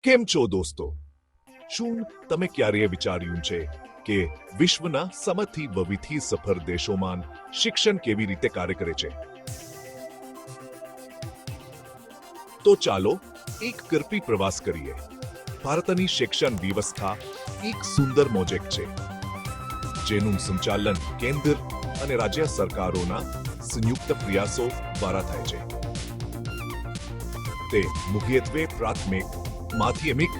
કેમ છો દોસ્તો? શું તમે ક્યારેય વિચાર્યું છે કે વિશ્વના સૌથી વિવિધ સફળ દેશોમાં શિક્ષણ કેવી રીતે કાર્ય કરે છે? તો ચાલો એક કલ્પી પ્રવાસ કરીએ. ભારતની શિક્ષણ વ્યવસ્થા એક સુંદર મોઝેક છે, જેનું સંચાલન કેન્દ્ર અને રાજ્ય સરકારોના સંયુક્ત પ્રયાસો દ્વારા થાય છે. તે મુખ્યત્વે પ્રાથમિક, માધ્યમિક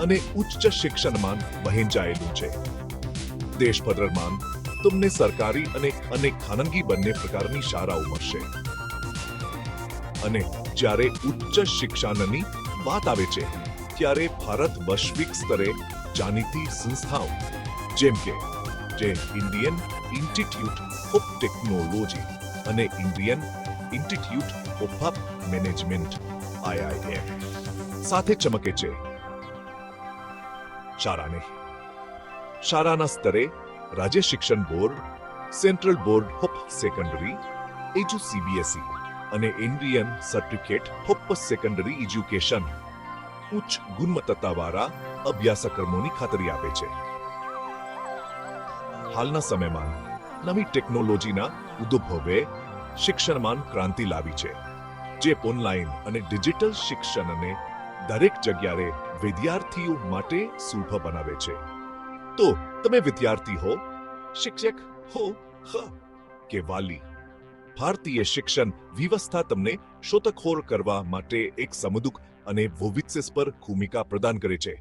અને ઉચ્ચ શિક્ષણમાં વહેંચાયેલું છે. દેશભરમાં તમને સરકારી અને ખાનગી બંને પ્રકારની શાળાઓ મળશે. અને જ્યારે ઉચ્ચ શિક્ષણની વાત આવે છે, ત્યારે ભારત વૈશ્વિક સ્તરે જાણીતી સંસ્થાઓ જેમ કે ઇન્ડિયન ઇન્સ્ટિટ્યૂટ ઓફ ટેકનોલોજી અને Indian institute of management IIM સાથે ચમકે છે. શાળાના સ્તરે રાજ્ય શિક્ષણ board, central board of secondary CBSE અને Indian certificate of secondary education ઉચ્ચ ગુણવત્તાવાળા અભ્યાસક્રમોની ખાતરી આપે છે. હાલના સમયમાં નવી ટેકનોલોજીના ઉદ્ભવે શિક્ષણમાં ક્રાંતિ લાવી છે, જે ઓનલાઈન અને ડિજિટલ શિક્ષણને દરેક જગ્યાએ વિદ્યાર્થીઓ માટે સુલભ બનાવે છે. તો તમે વિદ્યાર્થી હો, શિક્ષક હો કે વાલી, ભારતીય શિક્ષણ વ્યવસ્થા તમને શોધખોળ કરવા માટે એક સમૃદ્ધ અને વૈવિધ્યસભર ભૂમિકા પ્રદાન કરે છે.